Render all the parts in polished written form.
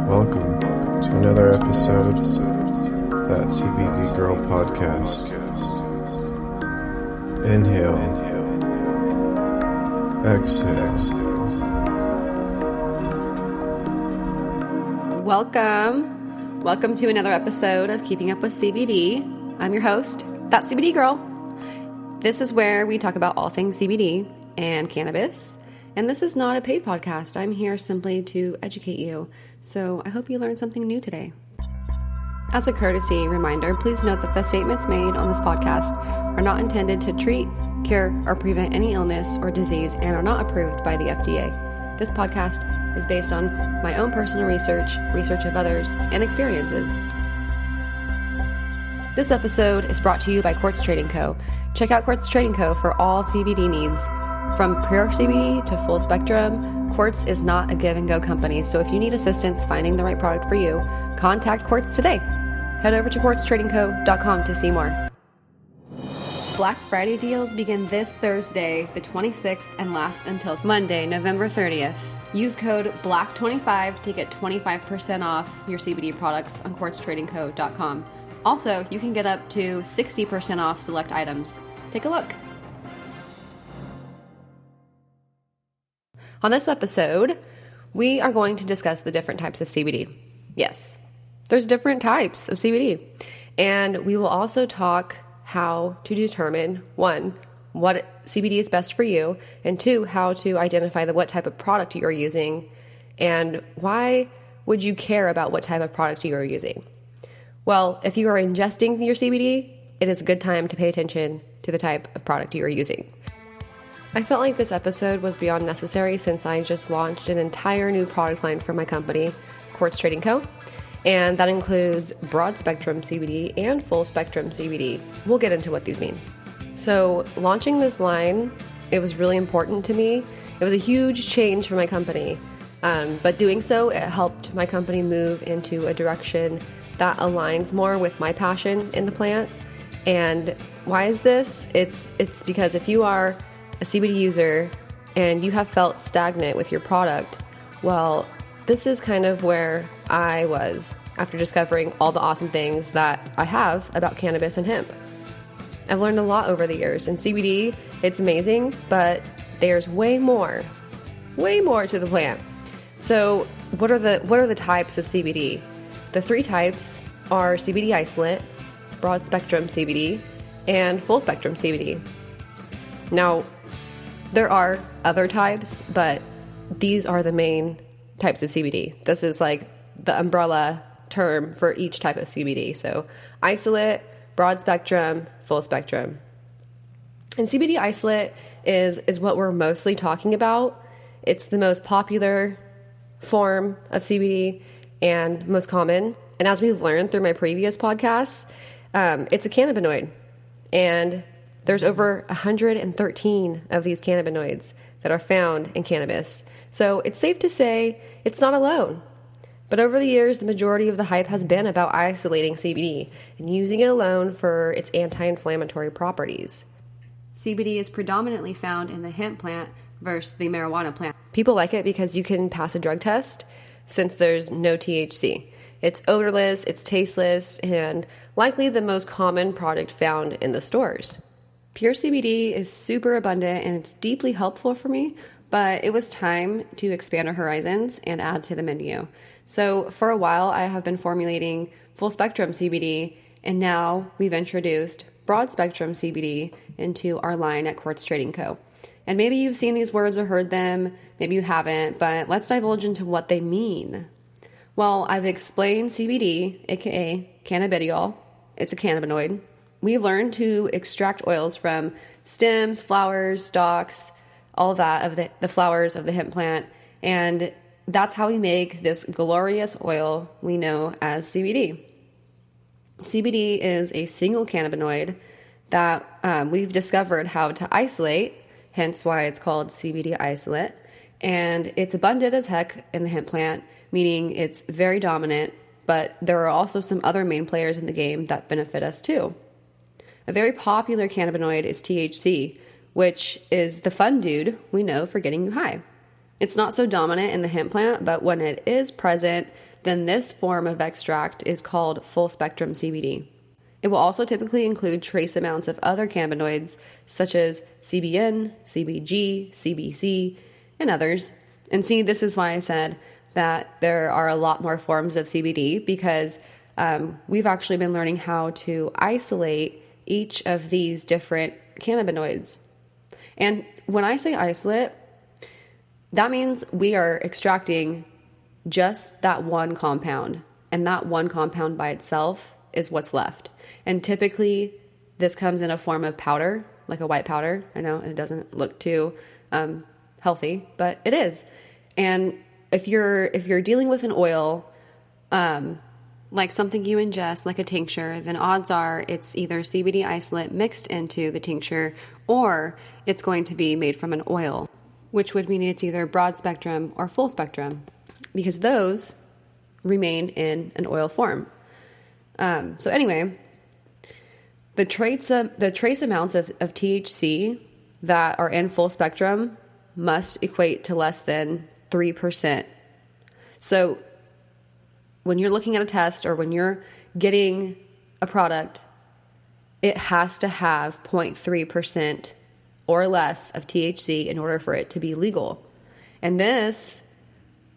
Welcome to another episode of that CBD Girl podcast. Inhale, exhale. Welcome to another episode of Keeping Up with CBD. I'm your host, that CBD Girl. This is where we talk about all things CBD and cannabis. And this is not a paid podcast. I'm here simply to educate you. So I hope you learned something new today. As a courtesy reminder, please note that the statements made on this podcast are not intended to treat, cure, or prevent any illness or disease and are not approved by the FDA. This podcast is based on my own personal research of others, and experiences. This episode is brought to you by Quartz Trading Co. Check out Quartz Trading Co. for all CBD needs. From pure CBD to full spectrum, Quartz is not a give-and-go company, so if you need assistance finding the right product for you, contact Quartz today. Head over to quartztradingco.com to see more. Black Friday deals begin this Thursday, the 26th, and last until Monday, November 30th. Use code BLACK25 to get 25% off your CBD products on quartztradingco.com. Also, you can get up to 60% off select items. Take a look. On this episode, we are going to discuss the different types of CBD. Yes, there's different types of CBD. And we will also talk how to determine, one, what CBD is best for you, and two, how to identify what type of product you're using, and why would you care about what type of product you are using. Well, if you are ingesting your CBD, it is a good time to pay attention to the type of product you are using. I felt like this episode was beyond necessary since I just launched an entire new product line for my company, Quartz Trading Co., and that includes broad spectrum CBD and full spectrum CBD. We'll get into what these mean. So launching this line, it was really important to me. It was a huge change for my company, but doing so, it helped my company move into a direction that aligns more with my passion in the plant. And why is this? It's because if you are a CBD user and you have felt stagnant with your product, well, this is kind of where I was after discovering all the awesome things that I have about cannabis and hemp. I've learned a lot over the years, and CBD, it's amazing, but there's way more to the plant. So what are the types of CBD? The three types are CBD isolate, broad spectrum CBD, and full spectrum CBD. Now, there are other types, but these are the main types of CBD. This is like the umbrella term for each type of CBD. So isolate, broad spectrum, full spectrum. And CBD isolate is what we're mostly talking about. It's the most popular form of CBD and most common. And as we've learned through my previous podcasts, it's a cannabinoid. And there's over 113 of these cannabinoids that are found in cannabis. So it's safe to say it's not alone. But over the years, the majority of the hype has been about isolating CBD and using it alone for its anti-inflammatory properties. CBD is predominantly found in the hemp plant versus the marijuana plant. People like it because you can pass a drug test since there's no THC. It's odorless, it's tasteless, and likely the most common product found in the stores. Pure CBD is super abundant and it's deeply helpful for me, but it was time to expand our horizons and add to the menu. So for a while, I have been formulating full spectrum CBD, and now we've introduced broad spectrum CBD into our line at Quartz Trading Co. And maybe you've seen these words or heard them, maybe you haven't, but let's divulge into what they mean. Well, I've explained CBD, aka cannabidiol. It's a cannabinoid. We've learned to extract oils from stems, flowers, stalks, all that of the flowers of the hemp plant. And that's how we make this glorious oil we know as CBD. CBD is a single cannabinoid that we've discovered how to isolate, hence why it's called CBD isolate. And it's abundant as heck in the hemp plant, meaning it's very dominant, but there are also some other main players in the game that benefit us too. A very popular cannabinoid is THC, which is the fun dude we know for getting you high. It's not so dominant in the hemp plant, but when it is present, then this form of extract is called full spectrum CBD. It will also typically include trace amounts of other cannabinoids such as CBN, CBG, CBC, and others. And see, this is why I said that there are a lot more forms of CBD, because we've actually been learning how to isolate each of these different cannabinoids. And when I say isolate, that means we are extracting just that one compound, and that one compound by itself is what's left. And typically this comes in a form of powder, like a white powder. I know it doesn't look too healthy, but it is. And if you're dealing with an oil, like something you ingest, like a tincture, then odds are it's either CBD isolate mixed into the tincture, or it's going to be made from an oil, which would mean it's either broad spectrum or full spectrum, because those remain in an oil form. So anyway, the trace amounts of THC that are in full spectrum must equate to less than 3%. So when you're looking at a test or when you're getting a product, it has to have 0.3% or less of THC in order for it to be legal. And this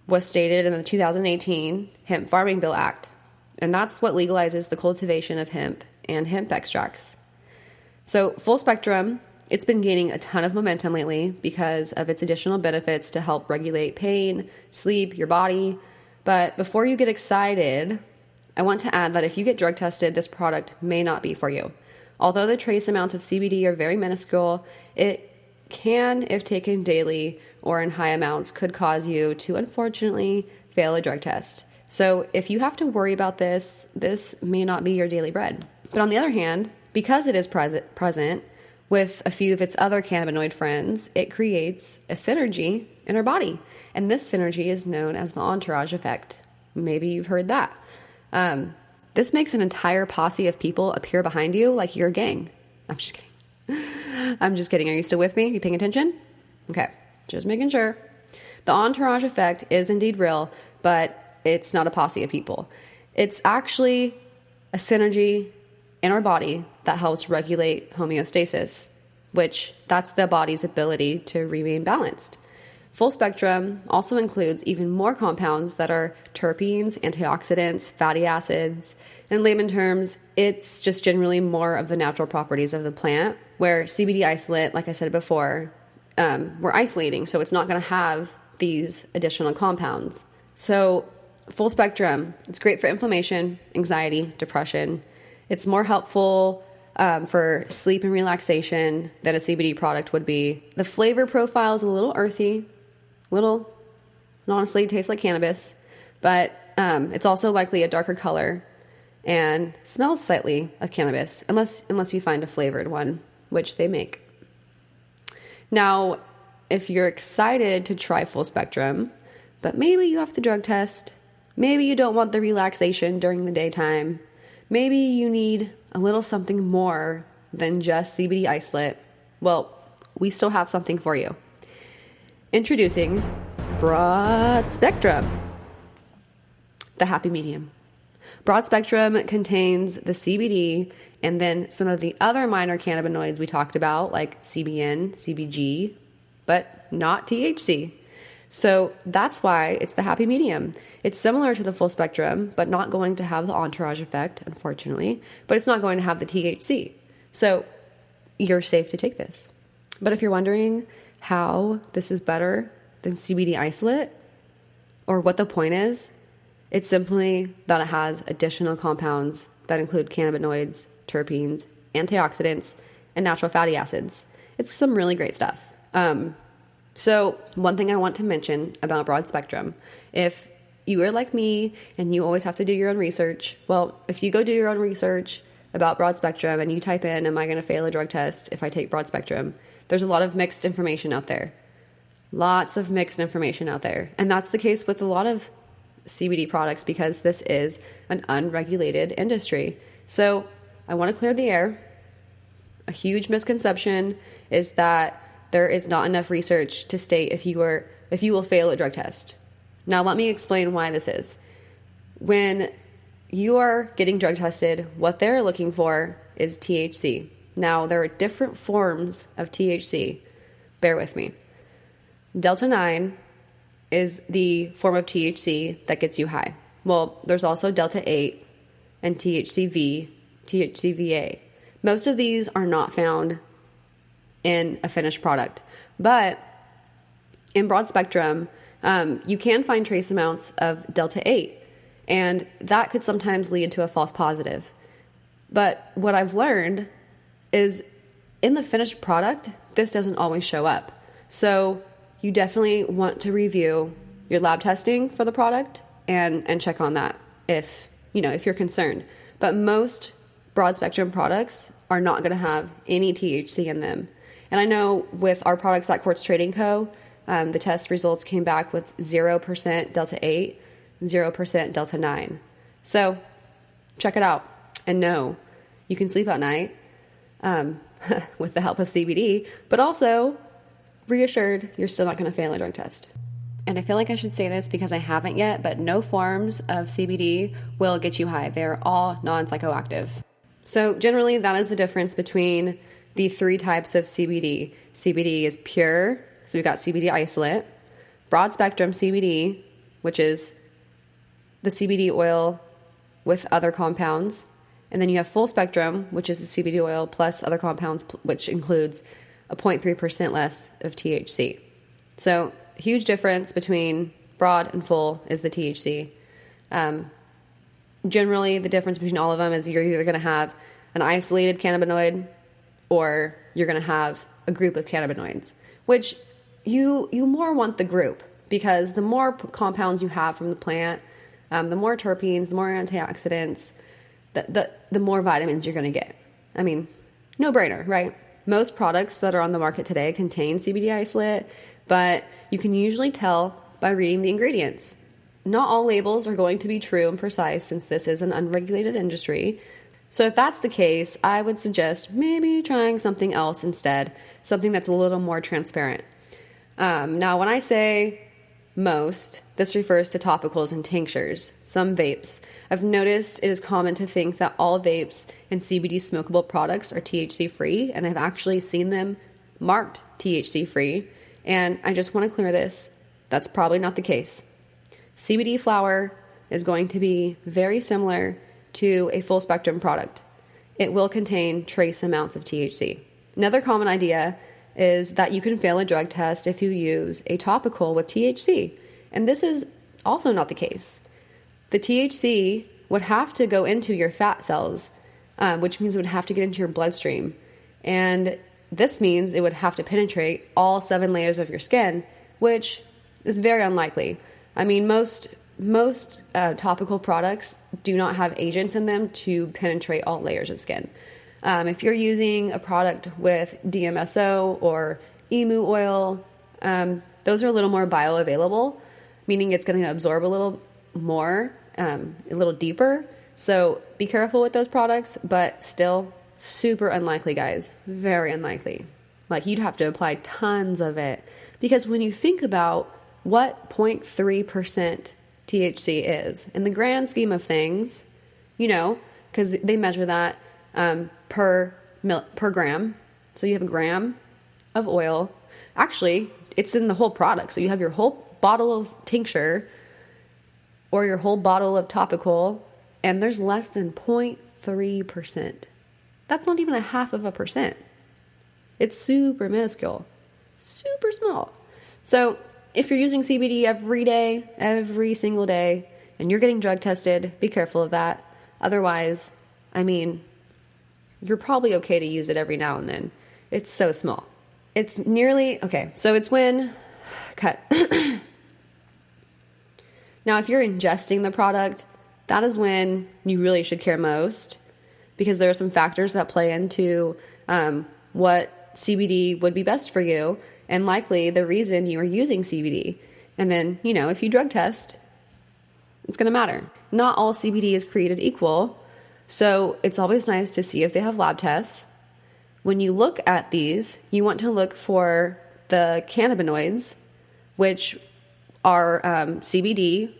was stated in the 2018 Hemp Farming Bill Act. And that's what legalizes the cultivation of hemp and hemp extracts. So full spectrum, it's been gaining a ton of momentum lately because of its additional benefits to help regulate pain, sleep, your body. But before you get excited, I want to add that if you get drug tested, this product may not be for you. Although the trace amounts of CBD are very minuscule, it can, if taken daily or in high amounts, could cause you to unfortunately fail a drug test. So if you have to worry about this, this may not be your daily bread. But on the other hand, because it is present with a few of its other cannabinoid friends, it creates a synergy in our body. And this synergy is known as the entourage effect. Maybe you've heard that. This makes an entire posse of people appear behind you like you're a gang. I'm just kidding. I'm just kidding. Are you still with me? Are you paying attention? Okay, just making sure. The entourage effect is indeed real, but it's not a posse of people. It's actually a synergy in our body that helps regulate homeostasis, which that's the body's ability to remain balanced. Full spectrum also includes even more compounds that are terpenes, antioxidants, fatty acids. In layman terms, it's just generally more of the natural properties of the plant, where CBD isolate, like I said before, we're isolating, so it's not going to have these additional compounds. So full spectrum, it's great for inflammation, anxiety, depression. It's more helpful for sleep and relaxation than a CBD product would be. The flavor profile is a little earthy, honestly, tastes like cannabis, but it's also likely a darker color and smells slightly of cannabis, unless you find a flavored one, which they make. Now, if you're excited to try full spectrum, but maybe you have the drug test, maybe you don't want the relaxation during the daytime, maybe you need a little something more than just CBD isolate, well, we still have something for you. Introducing Broad Spectrum, the happy medium. Broad Spectrum contains the CBD and then some of the other minor cannabinoids we talked about, like CBN, CBG, but not THC. So that's why it's the happy medium. It's similar to the full spectrum, but not going to have the entourage effect, unfortunately, but it's not going to have the THC. So you're safe to take this. But if you're wondering how this is better than CBD isolate, or what the point is, it's simply that it has additional compounds that include cannabinoids, terpenes, antioxidants, and natural fatty acids. It's some really great stuff. So one thing I want to mention about broad spectrum, if you are like me and you always have to do your own research, well, if you go do your own research about broad spectrum and you type in, am I going to fail a drug test if I take broad spectrum? There's a lot of mixed information out there. Lots of mixed information out there. And that's the case with a lot of CBD products because this is an unregulated industry. So I want to clear the air. A huge misconception is that there is not enough research to state if you will fail a drug test. Now let me explain why this is. when you are getting drug tested, what they're looking for is THC. Now, there are different forms of THC. Bear with me. Delta 9 is the form of THC that gets you high. Well, there's also Delta 8 and THCV, THCVA. Most of these are not found in a finished product, but in broad spectrum, you can find trace amounts of Delta 8, and that could sometimes lead to a false positive. But what I've learned is in the finished product, this doesn't always show up. So you definitely want to review your lab testing for the product and check on that if you're concerned. But most broad spectrum products are not going to have any THC in them. And I know with our products at Quartz Trading Co., the test results came back with 0% Delta 8, 0% Delta 9. So check it out and know you can sleep at night with the help of CBD, but also reassured you're still not going to fail a drug test. And I feel like I should say this because I haven't yet, but no forms of CBD will get you high. They're all non-psychoactive. So generally, that is the difference between the three types of CBD. CBD is pure, so we've got CBD isolate, broad spectrum CBD, which is the CBD oil with other compounds, and then you have full spectrum, which is the CBD oil plus other compounds, which includes a 0.3% less of THC. So huge difference between broad and full is the THC. Generally, the difference between all of them is you're either going to have an isolated cannabinoid or you're going to have a group of cannabinoids, which you more want the group, because the more compounds you have from the plant, the more terpenes, the more antioxidants, the more vitamins you're going to get. I mean, no brainer, right? Most products that are on the market today contain CBD isolate, but you can usually tell by reading the ingredients. Not all labels are going to be true and precise since this is an unregulated industry. So if that's the case, I would suggest maybe trying something else instead, something that's a little more transparent. Now, when I say most, this refers to topicals and tinctures, some vapes. I've noticed it is common to think that all vapes and CBD smokable products are THC-free, and I've actually seen them marked THC-free, and I just want to clear this. That's probably not the case. CBD flower is going to be very similar to a full spectrum product. It will contain trace amounts of THC. Another common idea is that you can fail a drug test if you use a topical with THC, and this is also not the case. The THC would have to go into your fat cells, which means it would have to get into your bloodstream, and this means it would have to penetrate all 7 layers of your skin, which is very unlikely. I mean, most topical products do not have agents in them to penetrate all layers of skin. If you're using a product with DMSO or emu oil, those are a little more bioavailable, meaning it's going to absorb a little more, a little deeper. So be careful with those products, but still super unlikely, guys. Very unlikely. Like, you'd have to apply tons of it, because when you think about what 0.3% THC is in the grand scheme of things, because they measure that per gram. So you have a gram of oil. Actually, it's in the whole product. So you have your whole bottle of tincture or your whole bottle of topical, and there's less than 0.3%. That's not even 0.5%. It's super minuscule, super small. So if you're using CBD every day, every single day, and you're getting drug tested, be careful of that. Otherwise, I mean, you're probably okay to use it every now and then. It's so small. It's nearly, okay, so it's when, cut. Now, if you're ingesting the product, that is when you really should care most, because there are some factors that play into what CBD would be best for you, and likely the reason you are using CBD. And then, if you drug test, it's going to matter. Not all CBD is created equal, so it's always nice to see if they have lab tests. When you look at these, you want to look for the cannabinoids, which are CBD,